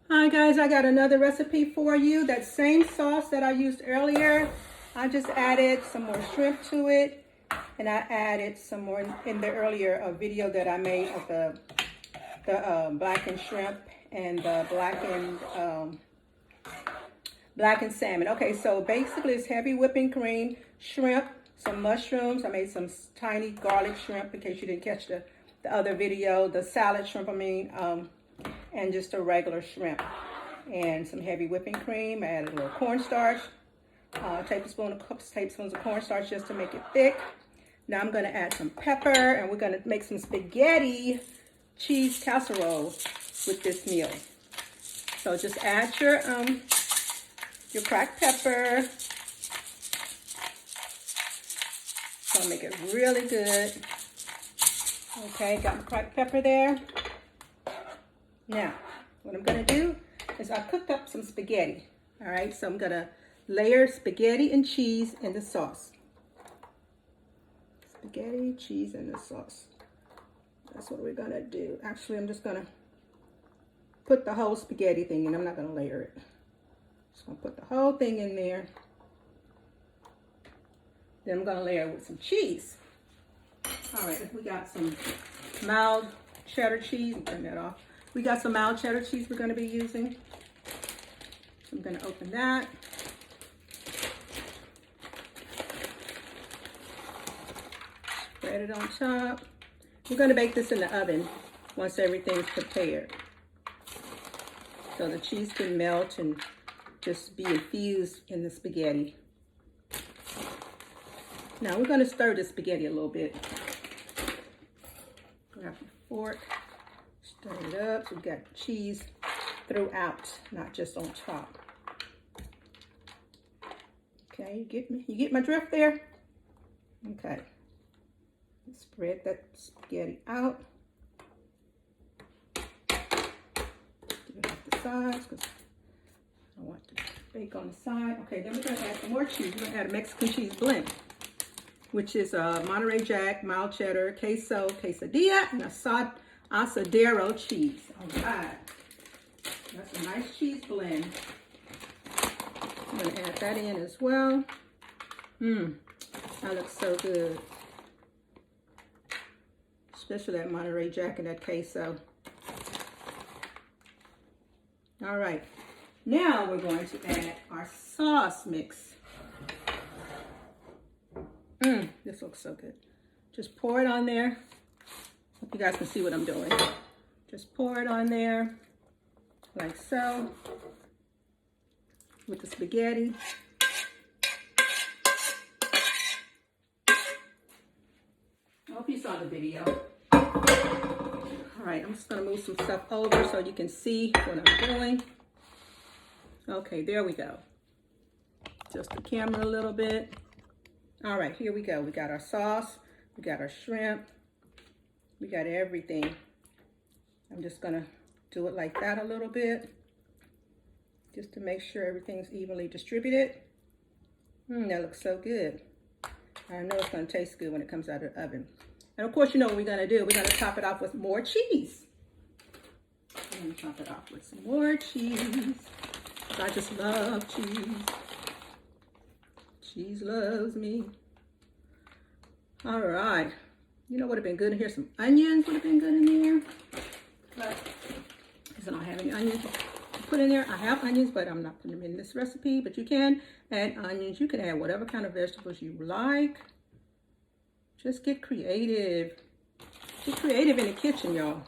Hi guys, I got another recipe for you. That same sauce that I used earlier, I just added some more shrimp to it, and I added some more in the earlier video that I made of the blackened shrimp and the blackened salmon. Okay, so basically it's heavy whipping cream, shrimp, some mushrooms. I made some tiny garlic shrimp in case you didn't catch the other video, the salad shrimp, and just a regular shrimp. And some heavy whipping cream. I added a little cornstarch, tablespoons of cornstarch just to make it thick. Now I'm gonna add some pepper, and we're gonna make some spaghetti cheese casserole with this meal. So just add your cracked pepper. Gonna make it really good. Okay, got my cracked pepper there. Now, what I'm gonna do is I cooked up some spaghetti. All right, so I'm gonna layer spaghetti and cheese in the sauce. Spaghetti, cheese, and the sauce. That's what we're gonna do. Actually, I'm just gonna put the whole spaghetti thing in. I'm not gonna layer it. Just gonna put the whole thing in there. Then I'm gonna layer it with some cheese. All right, we got some mild cheddar cheese. Turn that off. We got some mild cheddar cheese we're gonna be using. So I'm gonna open that. Spread it on top. We're gonna bake this in the oven once everything's prepared. So the cheese can melt and just be infused in the spaghetti. Now we're gonna stir the spaghetti a little bit. Grab a fork, stir it up so we got cheese throughout, not just on top. Okay, you get me? You get my drift there? Okay. Spread that spaghetti out. Give it off the sides because I want to bake on the side. Okay, then we're gonna add some more cheese. We're gonna add a Mexican cheese blend, which is Monterey Jack, mild cheddar, queso, quesadilla, and a asadero cheese. All right, that's a nice cheese blend. I'm gonna add that in as well. That looks so good. Especially that Monterey Jack and that queso. All right, now we're going to add our sauce mix. This looks so good. Just pour it on there. Hope you guys can see what I'm doing. Just pour it on there, like so, with the spaghetti. I hope you saw the video. All right, I'm just gonna move some stuff over so you can see what I'm doing. Okay, there we go. Just the camera a little bit. All right, here we go. We got our sauce, we got our shrimp, we got everything. I'm just gonna do it like that a little bit, just to make sure everything's evenly distributed. That looks so good. I know it's gonna taste good when it comes out of the oven. And of course, you know what we're gonna do. We're gonna top it off with more cheese. I'm gonna top it off with some more cheese. I just love cheese. Cheese loves me. All right. You know what would have been good in here? Some onions would have been good in there. But because I don't have any onions to put in there. I have onions, but I'm not putting them in this recipe. But you can add onions. You can add whatever kind of vegetables you like. Just get creative. Get creative in the kitchen, y'all.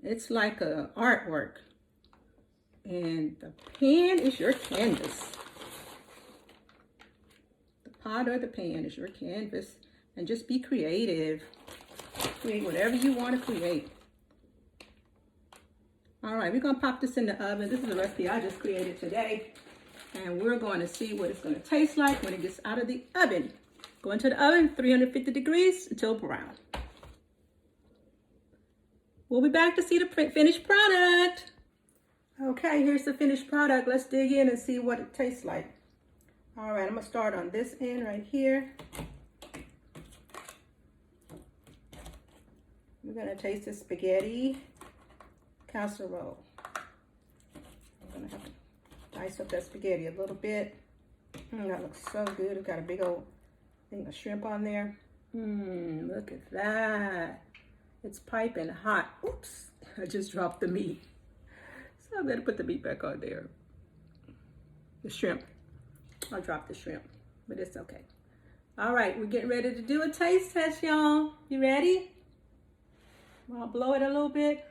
It's like a artwork. And the pan is your canvas. The pot or the pan is your canvas. And just be creative. Create whatever you want to create. All right, we're going to pop this in the oven. This is a recipe I just created today. And we're going to see what it's going to taste like when it gets out of the oven. Go into the oven, 350 degrees until brown. We'll be back to see the finished product. Okay, here's the finished product. Let's dig in and see what it tastes like. All right, I'm going to start on this end right here. We're going to taste the spaghetti casserole. gonna have to dice up that spaghetti a little bit. That looks so good. It's got a big old thing of shrimp on there. Look at that. It's piping hot. Oops, I just dropped the meat. So I better put the meat back on there. The shrimp. I dropped the shrimp, but it's okay. All right, we're getting ready to do a taste test, y'all. You ready? I'll blow it a little bit.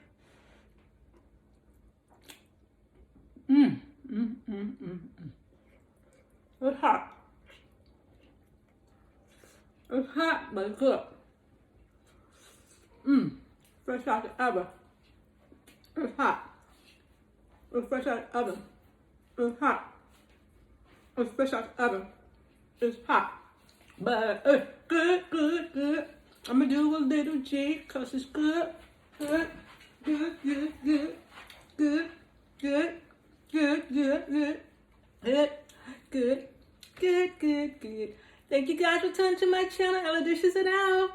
It's hot. It's hot, but it's good. Fresh out the oven. It's hot. It's fresh out the oven. It's hot. It's fresh out the oven. It's hot. But it's good, good, good. I'm gonna do a little jig because it's good. Good, good, good, good. Good, good, good, good, good. Good, good, good, good, good. Thank you guys for tuning to my channel, Ella Dishes It Out.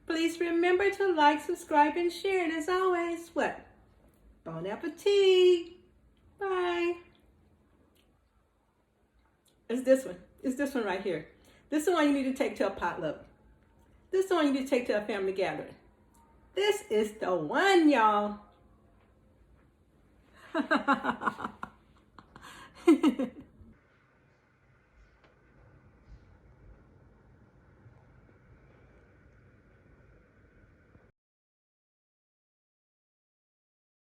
Please remember to like, subscribe, and share. And as always, what? Bon appetit. Bye. It's this one. It's this one right here. This is the one you need to take to a potluck. This is the one you need to take to a family gathering. This is the one, y'all.